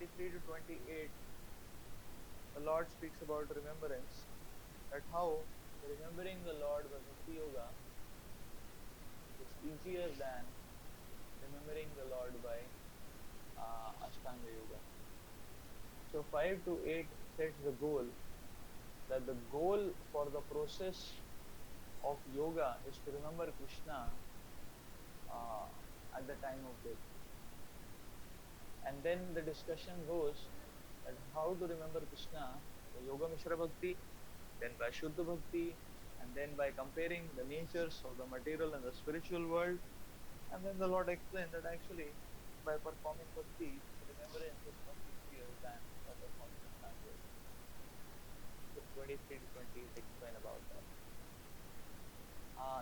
23 to 28, the Lord speaks about remembrance, that how remembering the Lord by Bhakti Yoga is easier than remembering the Lord by Ashtanga Yoga. So 5 to 8 sets the goal, that the goal for the process of yoga is to remember Krishna at the time of death. And then the discussion goes that how to remember Krishna by Yoga Mishra Bhakti, then by Shuddha Bhakti, and then by comparing the natures of the material and the spiritual world. And then the Lord explained that actually by performing Bhakti, remembrance is much easier than by performing Ashtanga Yoga. So 23 to 28 explain about that.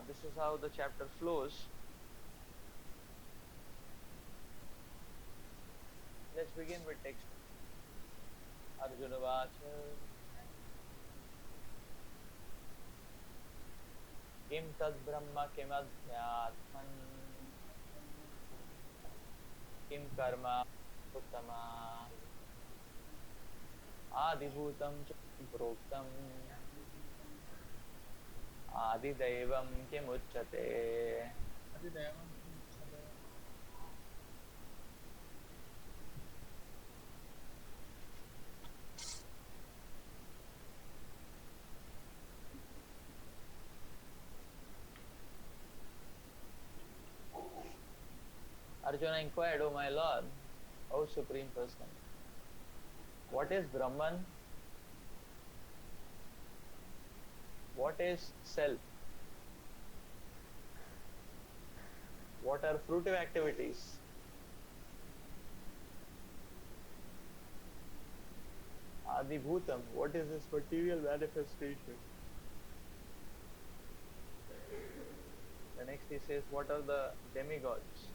This is how the chapter flows. Let's begin with text. Arjuna Vacha Kim tad brahma kim adhyatman kim karma uttama adibhutam ch proktam adidaivam kim uchyate. Arjuna inquired, O my Lord, O Supreme Person, what is Brahman? What is self? What are fruitive activities? Adibhutam, what is this material manifestation? The next he says, what are the demigods?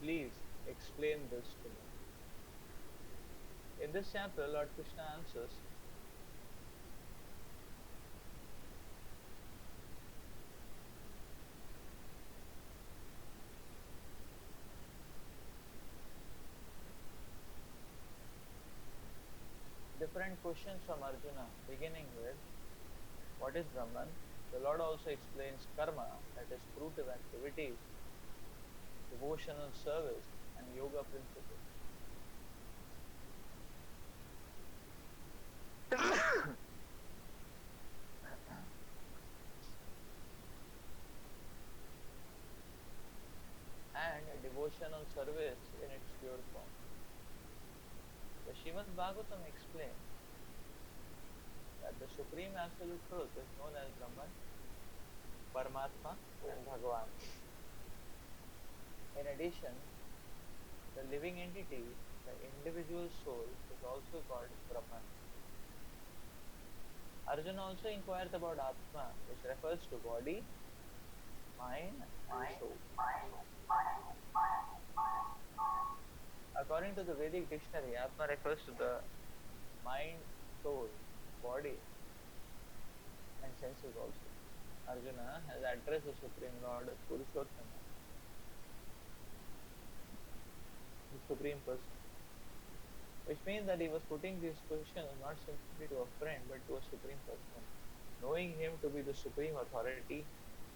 Please explain this to me. In this chapter, Lord Krishna answers, different questions from Arjuna, beginning with, what is Brahman? The Lord also explains karma, that is fruitive activities, devotional service, and yoga principles. And a devotional service in its pure form. The Srimad Bhagavatam explains that the Supreme Absolute Truth is known as Brahman, Paramatma, and Bhagavan. In addition, the living entity, the individual soul, is also called Brahman. Arjuna also inquires about Atma, which refers to body, mind, and soul. According to the Vedic dictionary, Atma refers to the mind, soul, body, and senses also. Arjuna has addressed the Supreme Lord as Purushottama, the Supreme Person, which means that he was putting these questions not simply to a friend but to a Supreme Person, knowing him to be the Supreme Authority,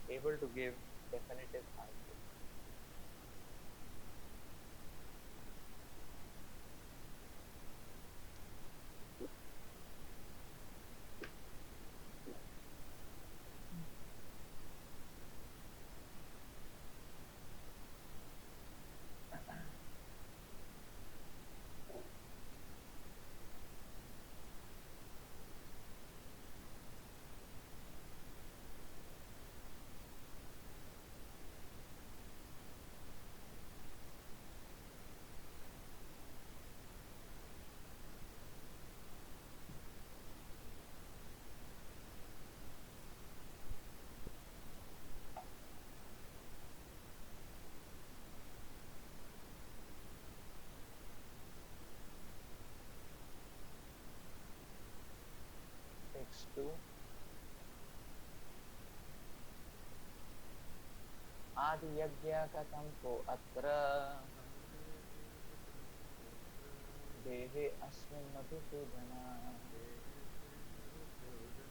able to give definitive answers. Text 2. आदि यज्ञ कथं को अत्र देहे देहे अस्मिन् मधुसूदना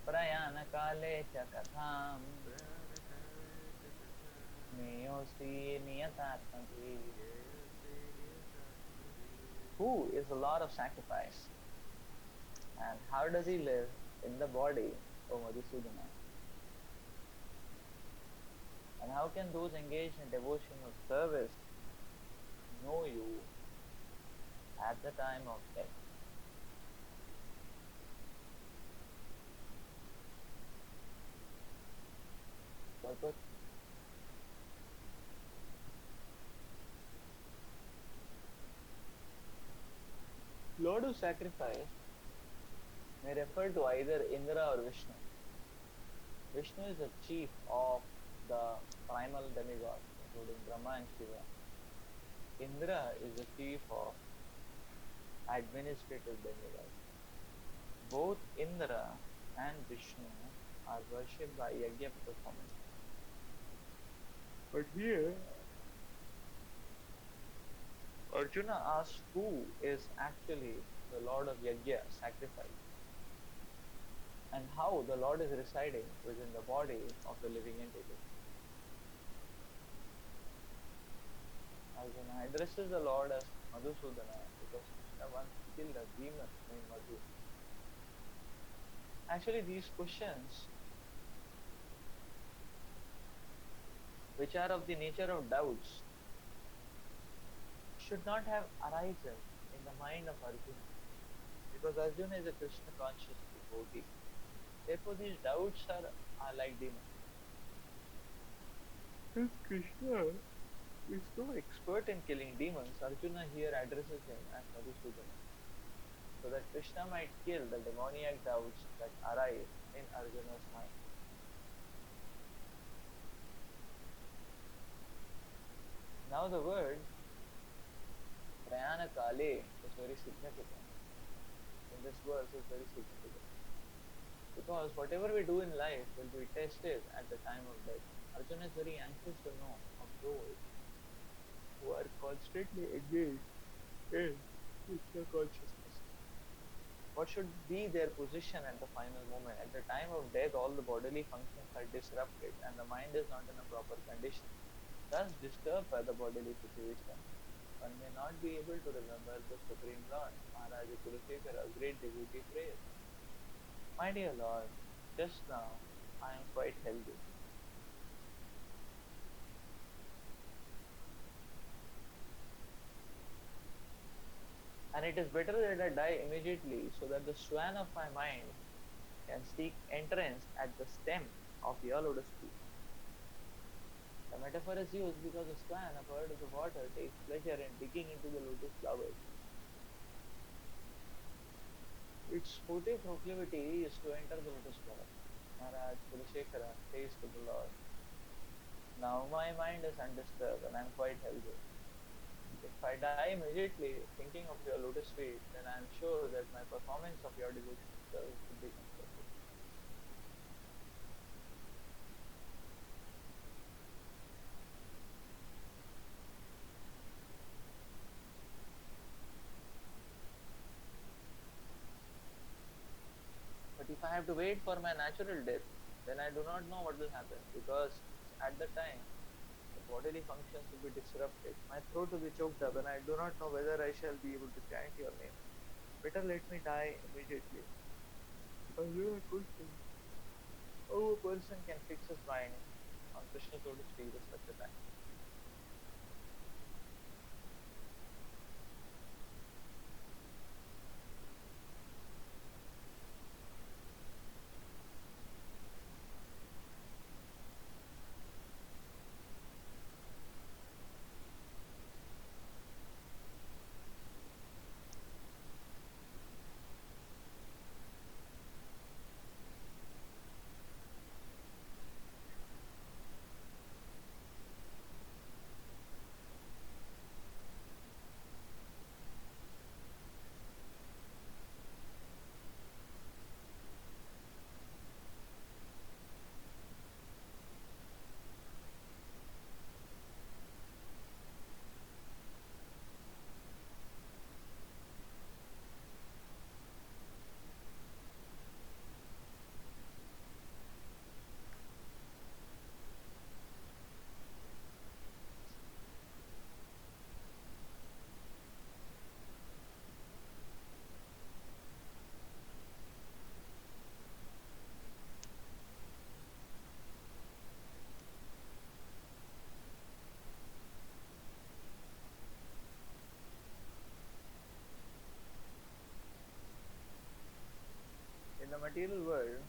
प्रयाणकाले च कथां ज्ञेयोऽसि नियतात्मभिः. Who is the Lord of sacrifice and how does he live in the body, O Madhusudana? And how can those engaged in devotional service know you at the time of death? Purpose? Lord of sacrifice may refer to either Indra or Vishnu. Vishnu is the chief of the primal demigods, including Brahma and Shiva. Indra is the chief of administrative demigods. Both Indra and Vishnu are worshipped by yajna performance. But here, Arjuna asks who is actually the Lord of yajna, sacrifice, and how the Lord is residing within the body of the living entity. Arjuna addresses the Lord as Madhusudana because Krishna once killed a demon named Madhu. Actually, these questions, which are of the nature of doubts, should not have arisen in the mind of Arjuna because Arjuna is a Krishna conscious devotee. Therefore, these doubts are like demons. Since Krishna is no expert in killing demons, Arjuna here addresses him as Madhusudana, so that Krishna might kill the demoniac doubts that arise in Arjuna's mind. Now the word Prayana Kale is very significant. In this verse is very significant. Because whatever we do in life will be tested at the time of death. Arjuna is very anxious to know of those who are constantly engaged in Krishna consciousness. What should be their position at the final moment? At the time of death, all the bodily functions are disrupted and the mind is not in a proper condition. Thus disturbed by the bodily situation, one may not be able to remember the Supreme Lord. Maharaja Kulashekara, a great devotee, prays, "My dear Lord, just now I am quite healthy. And it is better that I die immediately so that the swan of my mind can seek entrance at the stem of your lotus feet." The metaphor is used because the swan, a bird of the water, takes pleasure in digging into the lotus flowers. Its motive proclivity is to enter the lotus flower. Maharaj Kulashekara says to the Lord, "Now my mind is undisturbed and I am quite healthy. If I die immediately thinking of your lotus feet, then I am sure that my performance of your devotional service will be successful." But if I have to wait for my natural death, then I do not know what will happen because at the time the bodily functions will be disrupted. My throat will be choked up and I do not know whether I shall be able to chant your name. Better let me die immediately. Another question. How a person can fix his mind on Krishna's lotus feet at such a time? material world,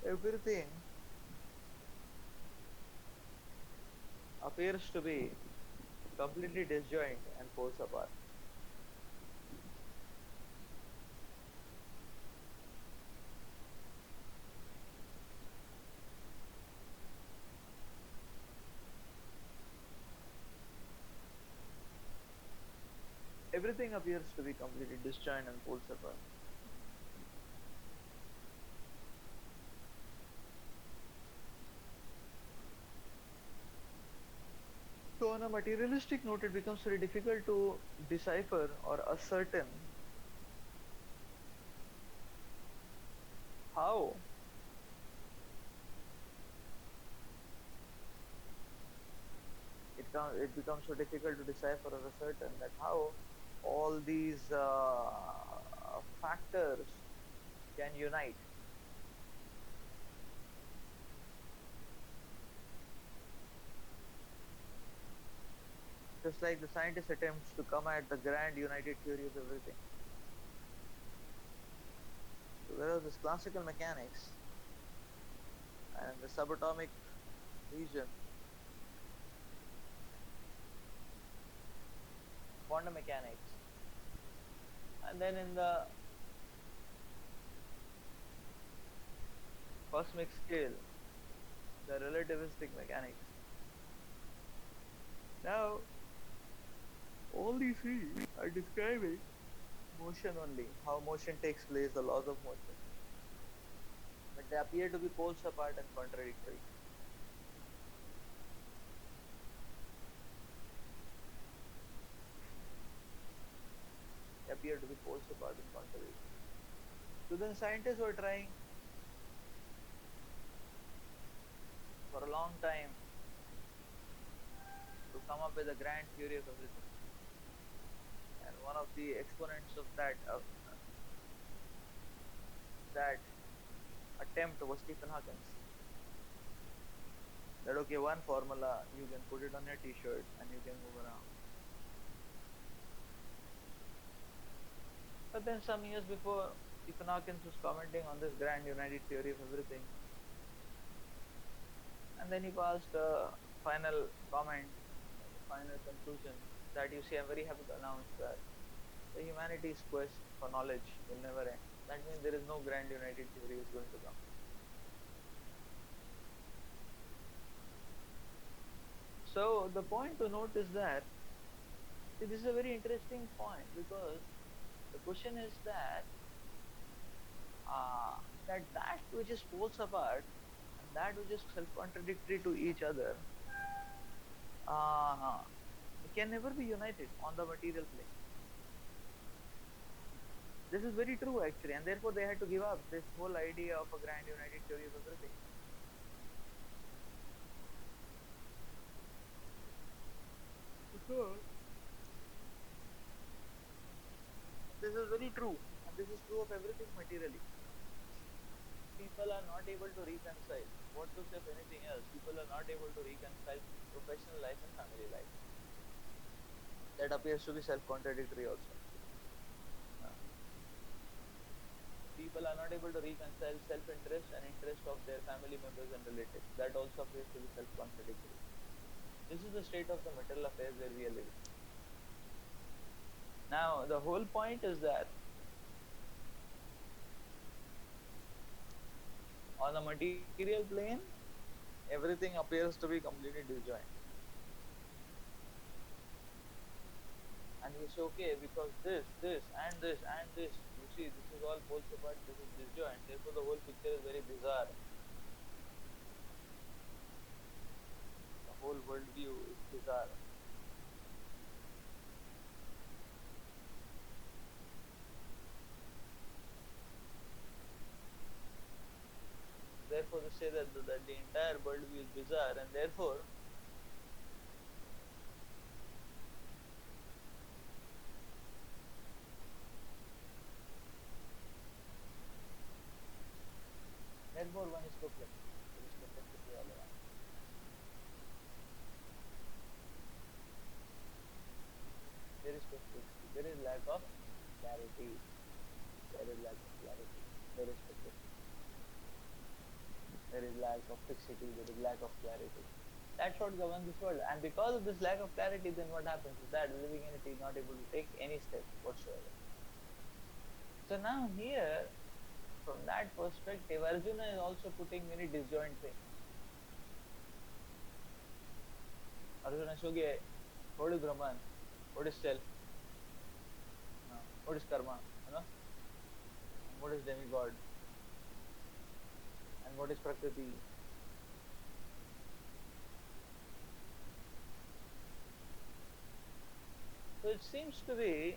everything appears to be completely disjoint and poles apart. Everything appears to be completely disjoint and poles apart. So, on a materialistic note, it becomes very difficult to decipher or ascertain how it becomes so difficult to decipher or ascertain that how all these factors can unite. Just like the scientist attempts to come at the grand united theory of everything. So whereas this classical mechanics and the subatomic region, quantum mechanics, and then in the cosmic scale, the relativistic mechanics. Now, all these three are describing motion only, how motion takes place, the laws of motion. But they appear to be poles apart and contradictory. They appear to be poles apart and contradictory. So then scientists were trying for a long time to come up with a grand theory of everything. And one of the exponents of that attempt was Stephen Hawking. That okay, one formula, you can put it on your t-shirt and you can move around. But then some years before, Stephen Hawking was commenting on this grand united theory of everything. And then he passed a final comment, a final conclusion that you see, I'm very happy to announce that the humanity's quest for knowledge will never end. That means there is no grand united theory is going to come. So the point to note is that this is a very interesting point because the question is that that which is poles apart and that which is self-contradictory to each other uh, can never be united on the material plane. This is very true actually, and therefore they had to give up this whole idea of a grand united theory of everything. So, this is very true, and this is true of everything materially. People are not able to reconcile. What to say of anything else? People are not able to reconcile professional life and family life. That appears to be self-contradictory also. People are not able to reconcile self-interest and interest of their family members and relatives. That also appears to be self-contradictory. This is the state of the material affairs where we are living. Now, the whole point is that on the material plane, everything appears to be completely disjoint. And you say, okay, because this, and this, and this, you see, this is all poles apart, this is disjoint, therefore the whole picture is very bizarre. The whole worldview is bizarre. Therefore, they say that the entire worldview is bizarre, and therefore, one is perplexed. There is perplexity all around. of fixity. There is lack of clarity. There is lack of clarity. There is fixity. There is lack of fixity. There is lack of clarity. That's what governs this world. And because of this lack of clarity, then what happens is that the living entity is not able to take any step whatsoever. So now here, from that perspective, Arjuna is also putting many disjoint things. Arjuna is okay, what is Brahman? What is self? What is karma? And what is demigod? And what is prakriti? So it seems to be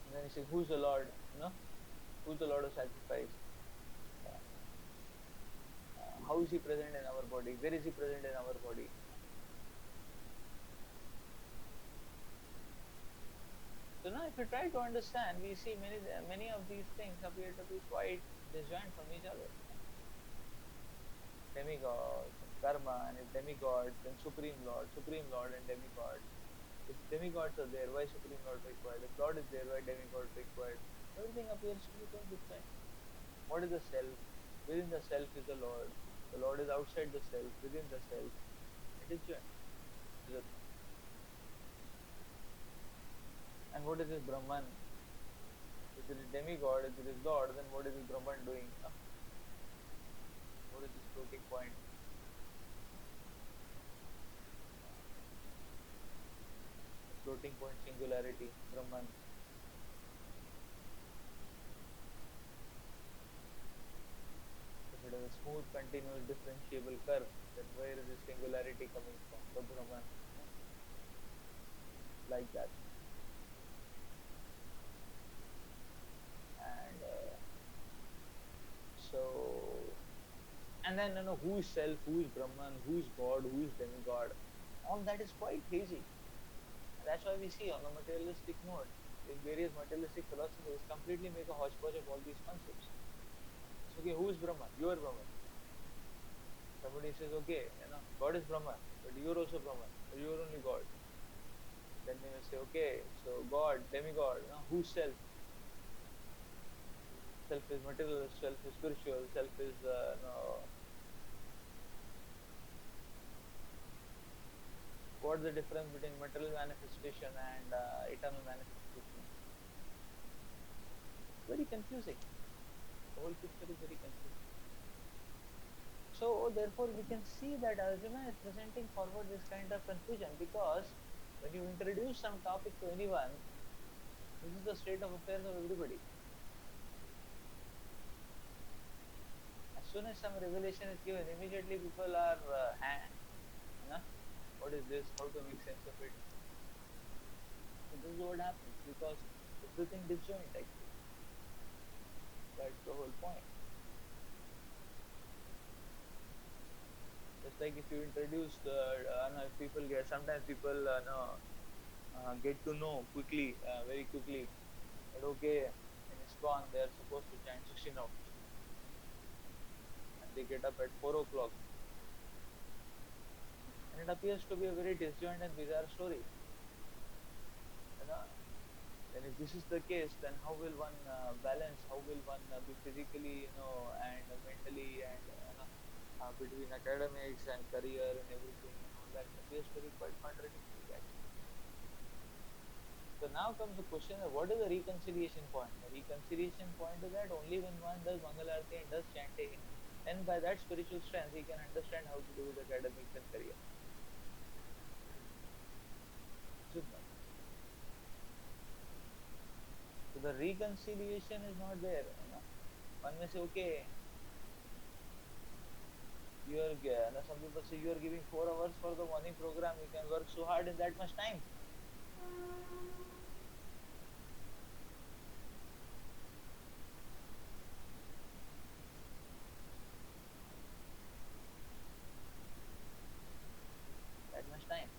and then he says, who's the Lord? Who's the Lord of sacrifice? How is he present in our body? Where is he present in our body? So now if you try to understand, we see many of these things appear to be quite disjoint from each other. Demigod, karma, and if demigod, then supreme Lord and demigod. If demigods are there, why supreme Lord required? If Lord is there, why demigod required? Everything appears to be quite disjoint. What is the self? Within the self is the Lord. The Lord is outside the self, within the self. It is joint. And what is this Brahman? If it is demigod, if it is Lord, then what is this Brahman doing? What is this floating point? Floating point singularity, Brahman. If it is a smooth, continuous, differentiable curve, then where is this singularity coming from? The Brahman. Like that. And and then who is self, who is Brahman, who is God, who is demigod? All that is quite hazy. And that's why we see on the materialistic note, in various materialistic philosophers completely make a hodgepodge of all these concepts. So, okay, who is Brahman? You are Brahman. Somebody says, okay, God is Brahman, but you are also Brahman, or you are only God. Then they will say, okay, so God, demigod, who's self? Self is material, self is spiritual, self is what's the difference between material manifestation and eternal manifestation? Very confusing. The whole picture is very confusing. So therefore we can see that Arjuna is presenting forward this kind of confusion, because when you introduce some topic to anyone, this is the state of affairs of everybody. As soon as some revelation is given, immediately people are what is this? How to make sense of it? So this is what happens, because everything disjoint actually. That's the whole point. Just like if you introduce if people sometimes people get to know quickly, very quickly, that okay, in ISKCON they are supposed to chant 16 hours, and they get up at 4 o'clock, and it appears to be a very disjoint and bizarre story. Then if this is the case, then how will one balance? How will one be physically, and mentally, and between academics and career and everything, that appears to be quite contradictory actually. So now comes the question of what is the reconciliation point? The reconciliation point is that only when one does Mangalarti and does chanting, then by that spiritual strength he can understand how to do with academics and career. So the reconciliation is not there. One may say, okay, some people say you are giving 4 hours for the morning program, you can work so hard in that much time. That much time.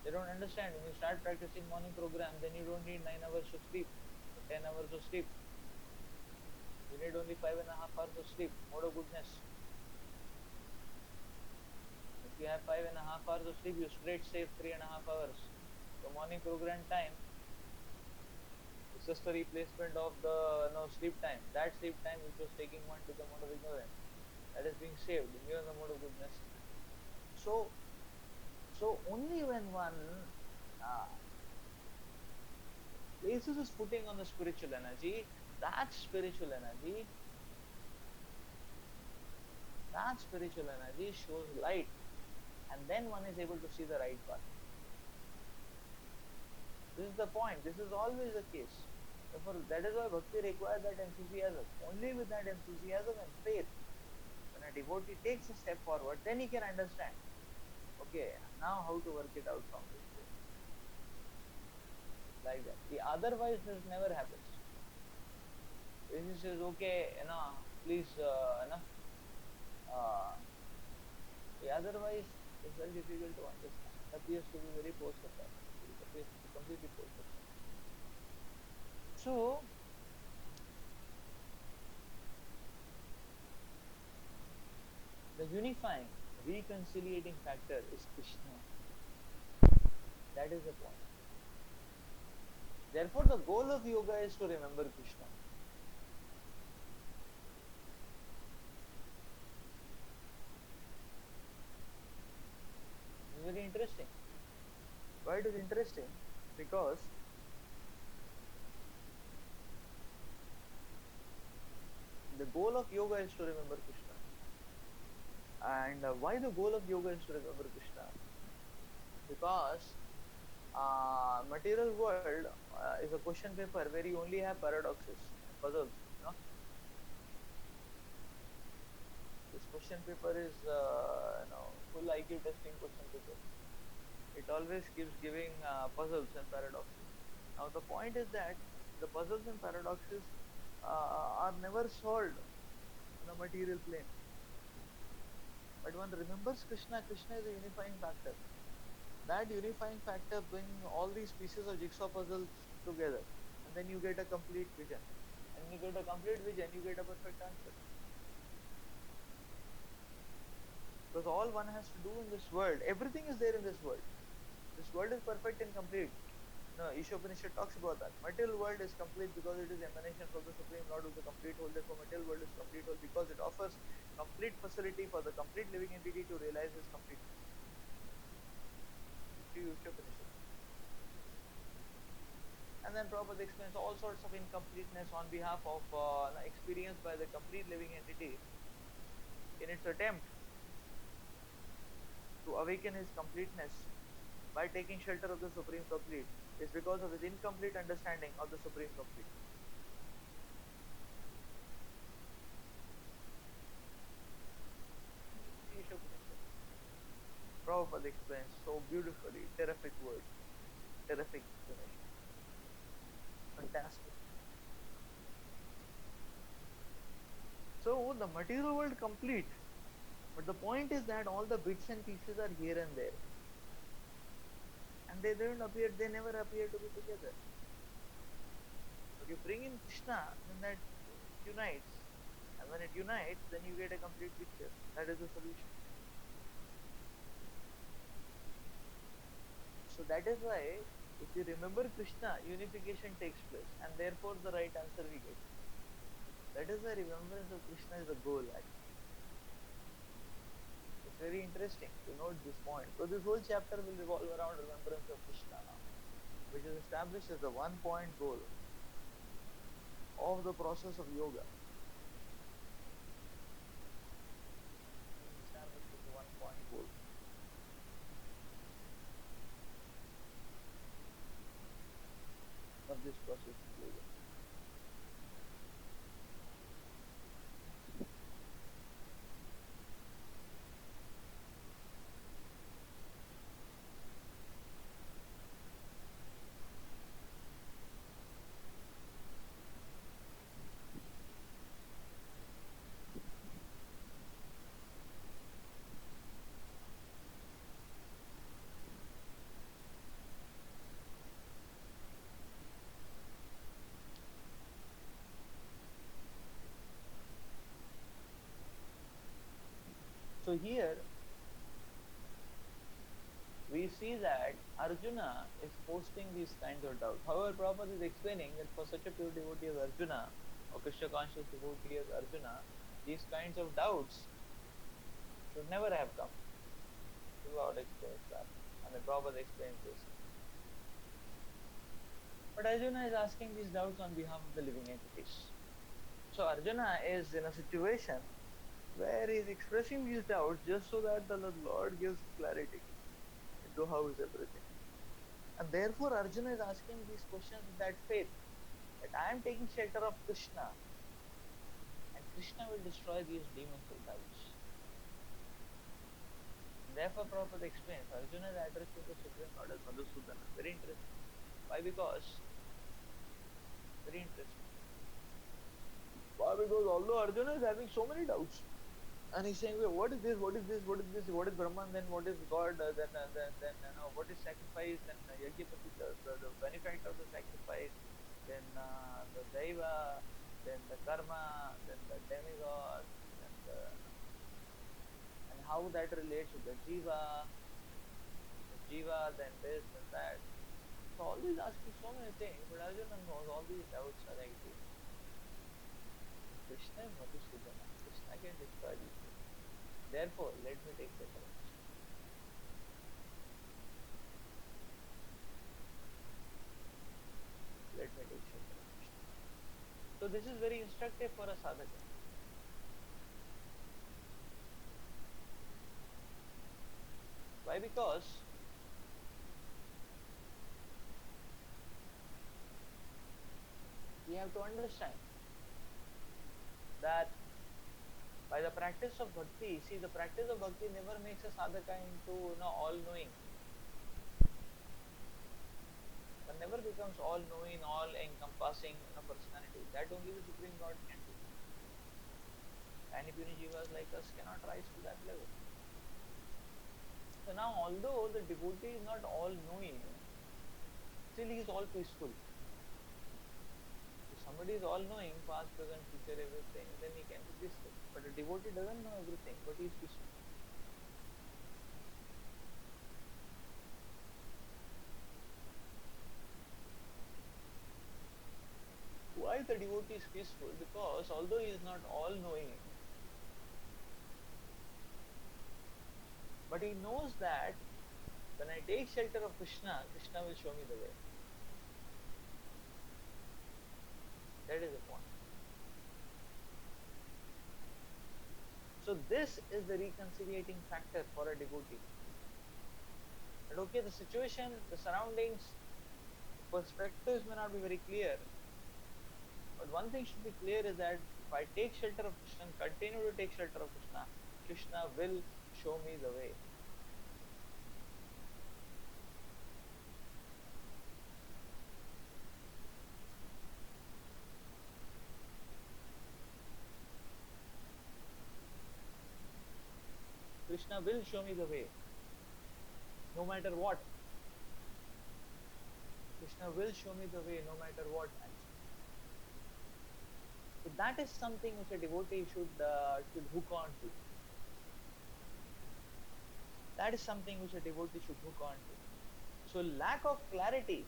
They don't understand. When you start practicing morning program, then you don't need 9 hours of sleep. 10 hours of sleep. You need only 5.5 hours of sleep. Mode of goodness. If you have 5.5 hours of sleep, you straight save 3.5 hours. The morning program time is just a replacement of the sleep time. That sleep time which was taking one to the mode of ignorance, that is being saved near the mode of goodness. So, only when one uh, places his footing on the spiritual energy, that spiritual energy, shows light, and then one is able to see the right path. This is the point. This is always the case. Therefore, that is why bhakti requires that enthusiasm. Only with that enthusiasm and faith, when a devotee takes a step forward, then he can understand, okay, now how to work it out from this way. Like that. Otherwise, this never happens. If he says, okay, please, otherwise, it's very difficult to understand. It appears to be very post-effect. It appears to be completely post-effect. So, the unifying, reconciliating factor is Krishna. That is the point. Therefore, the goal of yoga is to remember Krishna. It's very interesting. Why it is interesting? Because the goal of yoga is to remember Krishna. And why the goal of yoga is to remember Krishna? Because material world is a question paper where you only have paradoxes, puzzles. This question paper is full IQ testing question paper. It always keeps giving puzzles and paradoxes. Now the point is that the puzzles and paradoxes are never solved in a material plane. But one remembers Krishna. Krishna is a unifying factor. That unifying factor brings all these pieces of jigsaw puzzles together, and then you get a complete vision. And when you get a complete vision, you get a perfect answer. Because all one has to do in this world, everything is there in this world. This world is perfect and complete. No, Ishopanishad talks about that. Material world is complete because it is emanation from the Supreme Lord, who is the complete whole. Therefore, material world is complete whole because it offers complete facility for the complete living entity to realize his completeness. Ishopanishad. And then Prabhupada explains all sorts of incompleteness on behalf of experienced by the complete living entity in its attempt to awaken his completeness by taking shelter of the Supreme Complete is because of his incomplete understanding of the Supreme Complete. Prabhupada explains so beautifully, terrific word, terrific explanation. Fantastic. So the material world complete, but the point is that all the bits and pieces are here and there. And they don't appear, they never appear to be together. But you bring in Krishna, then that unites. And when it unites, then you get a complete picture. That is the solution. So that is why, if you remember Krishna, unification takes place, and therefore the right answer we get. That is why remembrance of Krishna is the goal, actually. It's very interesting to note this point. So this whole chapter will revolve around remembrance of Krishna, which is established as the one-point goal of the process of yoga. Established as the one-point goal of this process of yoga. we see that Arjuna is posting these kinds of doubts. However, Prabhupada is explaining that for such a pure devotee as Arjuna, or Krishna conscious devotee as Arjuna, these kinds of doubts should never have come. Bhagavad explains that. Prabhupada explains this. But Arjuna is asking these doubts on behalf of the living entities. So Arjuna is in a situation where he is expressing these doubts just so that the Lord gives clarity into how is everything. And therefore Arjuna is asking these questions with that faith that I am taking shelter of Krishna and Krishna will destroy these demons of doubts. And therefore Prabhupada explains Arjuna is addressing the Supreme Lord as Madhusudana. Very interesting. Why? Very interesting. Why? Because although Arjuna is having so many doubts, and he's saying, "Wait, what is this? What is this? What is this? What is Brahman? Then what is God? Then what is sacrifice? Then Yajnapati, the benefactor of the sacrifice. Then the Daiva. Then the karma. Then the demigod. And how that relates to the jiva. Then this and that. So all these asking so many things, but Arjuna knows all these doubts are like this. Krishna is Madhusudana. Krishna can destroy these things. Therefore, let me take shelter of Krishna. Let me take shelter of Krishna. So this is very instructive for a sadhaka. Why? Because we have to understand that by the practice of bhakti, see, the practice of bhakti never makes a sadhaka into all-knowing. One never becomes all-knowing, all-encompassing personality. That only the Supreme Lord can do. Tiny puny jivas like us cannot rise to that level. So now, although the devotee is not all-knowing, still he is all-peaceful. If somebody is all-knowing, past, present, future, everything, then he can be peaceful. But a devotee doesn't know everything, but he is peaceful. Why the devotee is peaceful? Because although he is not all-knowing, but he knows that when I take shelter of Krishna, Krishna will show me the way. That is the point. So this is the reconciliating factor for a devotee. That okay, the situation, the surroundings, the perspectives may not be very clear, but one thing should be clear is that if I take shelter of Krishna and continue to take shelter of Krishna, Krishna will show me the way. Krishna will show me the way, no matter what. Krishna will show me the way, no matter what. So that is something which a devotee should hook on to. That is something which a devotee should hook on to. So lack of clarity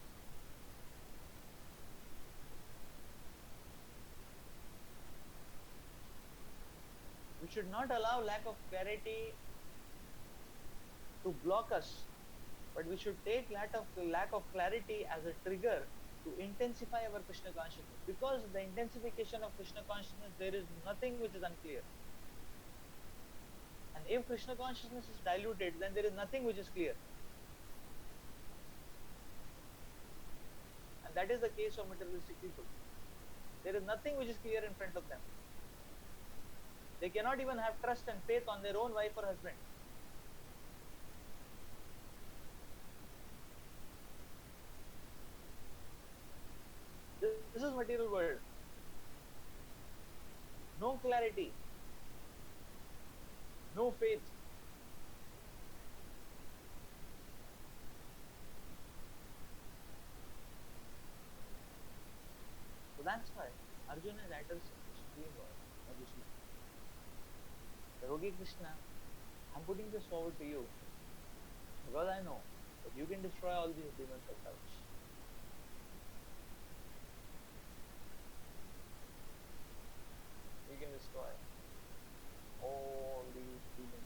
we should not allow lack of clarity to block us, but we should take lack of clarity as a trigger to intensify our Krishna consciousness. Because the intensification of Krishna consciousness, there is nothing which is unclear. And if Krishna consciousness is diluted, then there is nothing which is clear. And that is the case of materialistic people. There is nothing which is clear in front of them. They cannot even have trust and faith on their own wife or husband. This is material world. No clarity. No faith. So that's why Arjuna is addressing the Supreme Lord. Okay, Krishna, I'm putting this forward to you because I know But you can destroy all these demons of doubts. You can destroy all these demons.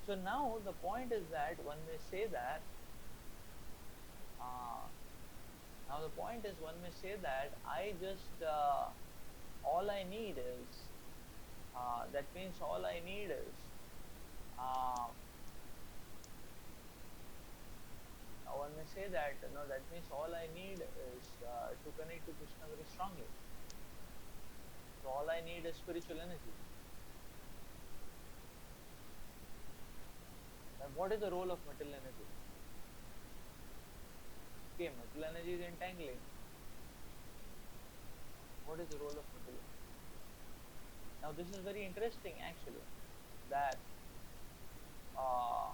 So now the point is that one may say that uh, now the point is one may say that I just all I need is that means all I need is uh, one may say that no, that means all I need is to connect to Krishna very strongly. So all I need is spiritual energy. And what is the role of material energy? Okay, material energy is entangling. What is the role of material energy? Now this is very interesting actually, that uh,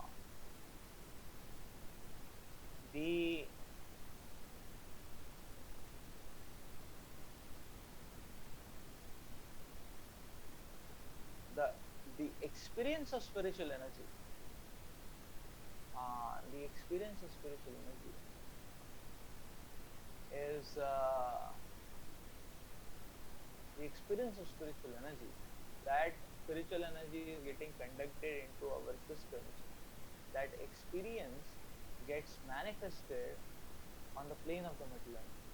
the the the experience of spiritual energy, the experience of spiritual energy is the experience of spiritual energy, that spiritual energy is getting conducted into our systems, that experience gets manifested on the plane of the material energy.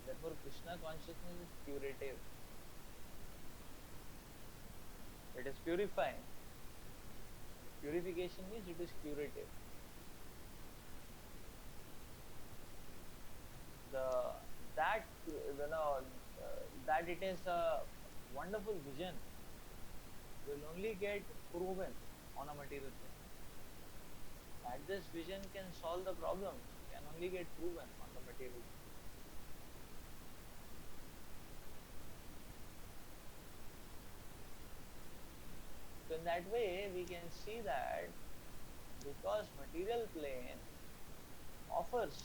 Therefore Krishna consciousness is curative, it is purifying. Purification means it is curative. The that that it is a wonderful vision will only get proven on a material plane. That this vision can solve the problems can only get proven on the material plane. So in that way we can see that because material plane offers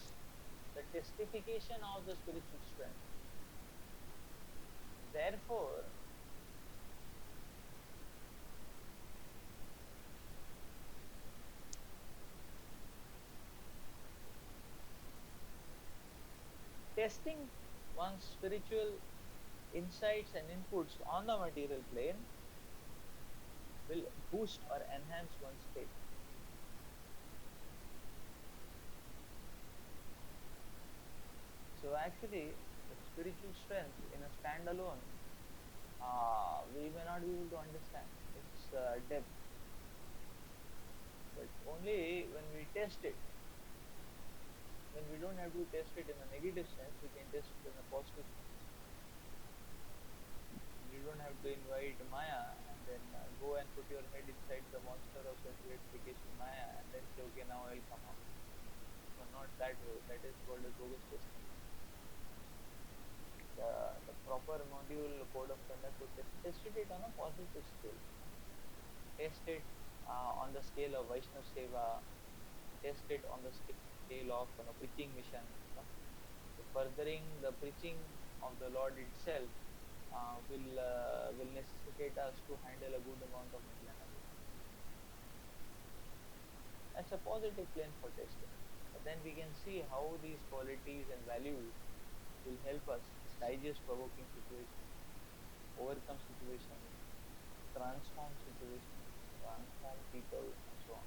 the testification of the spiritual strength, therefore testing one's spiritual insights and inputs on the material plane will boost or enhance one's faith. So actually, the spiritual strength in a standalone, we may not be able to understand its depth, but only when we test it, when we don't have to test it in a negative sense, we can test it in a positive sense. You don't have to invite Maya and then go and put your head inside the monster of self-gratification Maya and then say, okay, now I'll come out. No, not that way. That is called a bogus testing. The proper module code of conduct to test it on a positive scale. Test it on the scale of Vaishnav Seva, test it on the scale of preaching mission. So furthering the preaching of the Lord itself will necessitate us to handle a good amount of material energy. That's a positive plane for testing. But then we can see how these qualities and values will help us digest provoking situations, overcome situations, transform situations, transform people, and so on.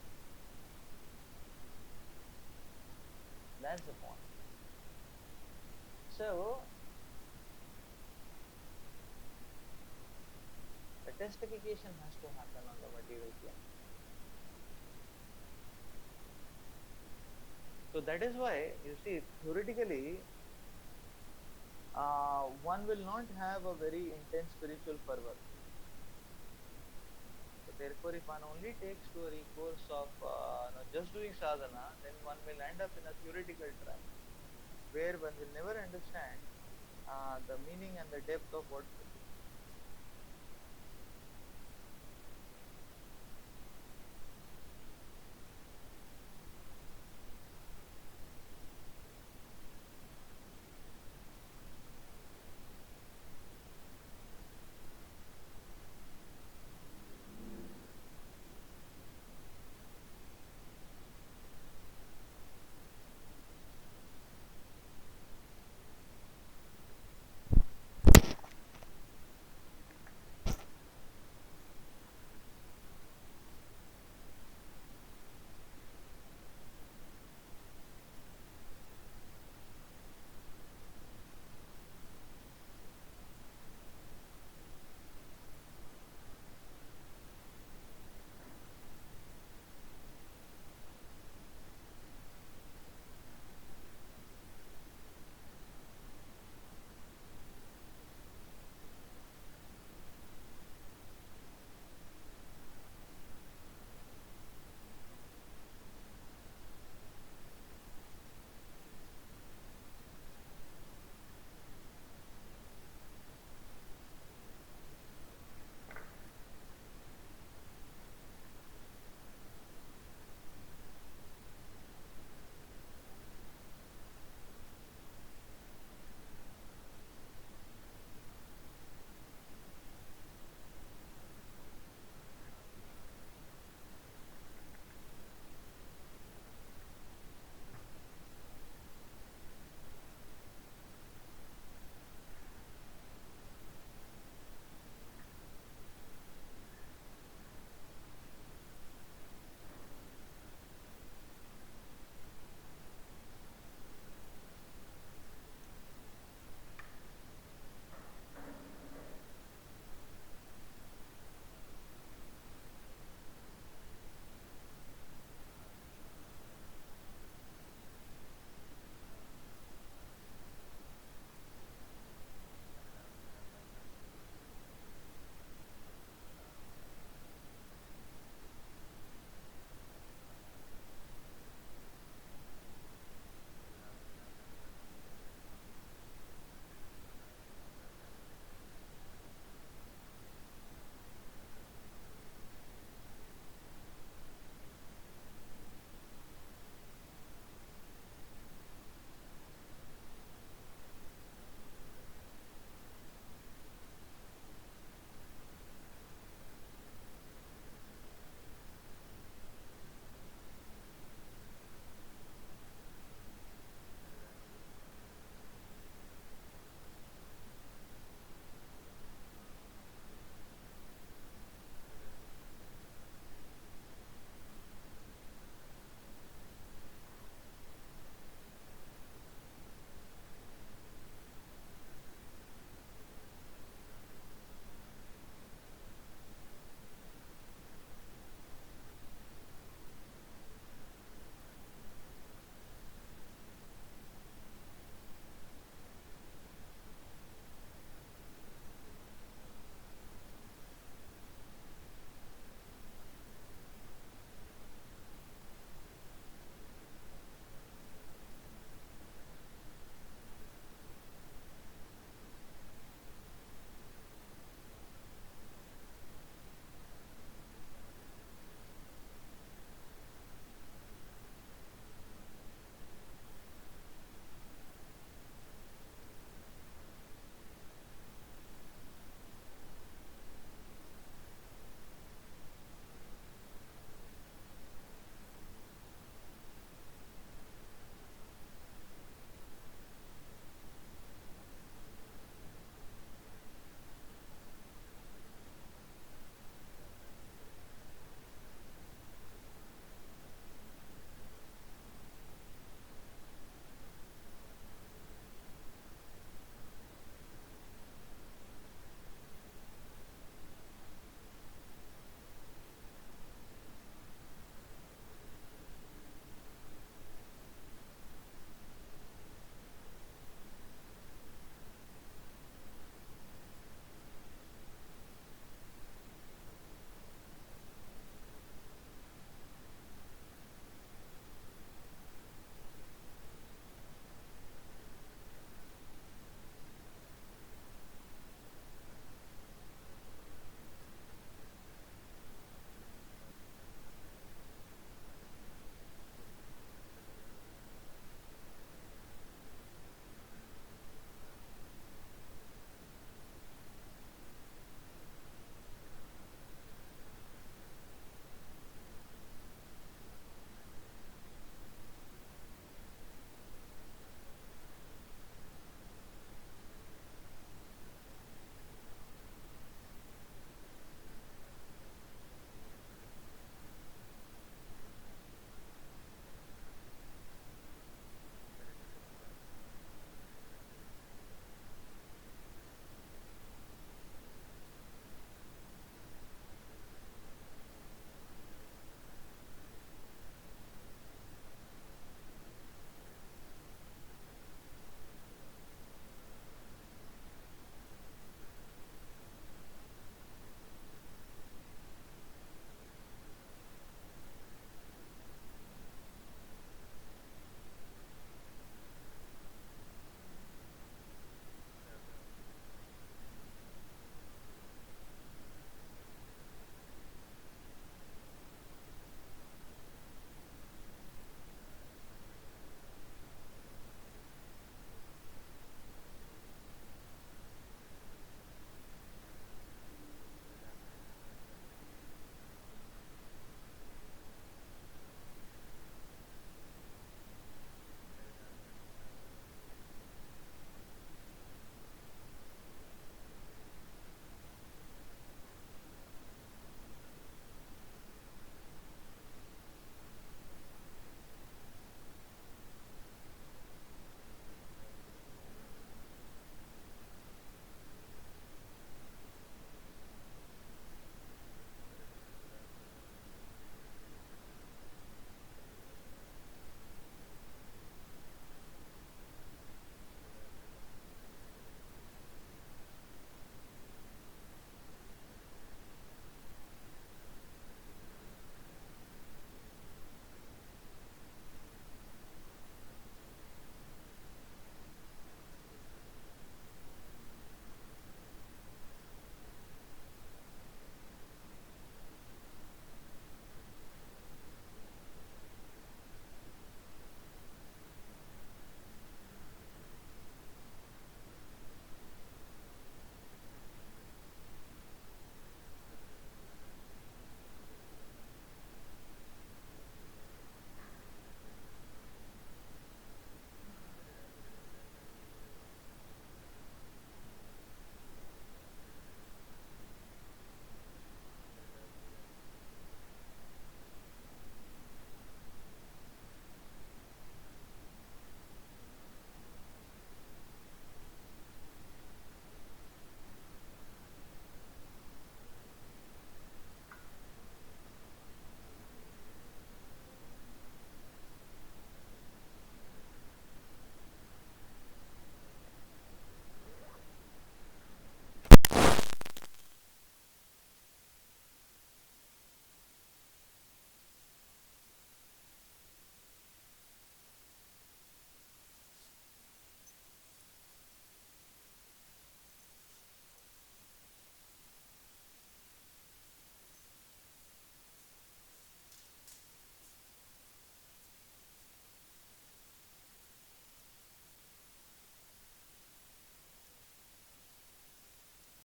That's the point. So, the testification has to happen on the material plane. So that is why, you see, theoretically, one will not have a very intense spiritual fervor. So therefore, if one only takes to a recourse of just doing sadhana, then one will end up in a theoretical track where one will never understand the meaning and the depth of what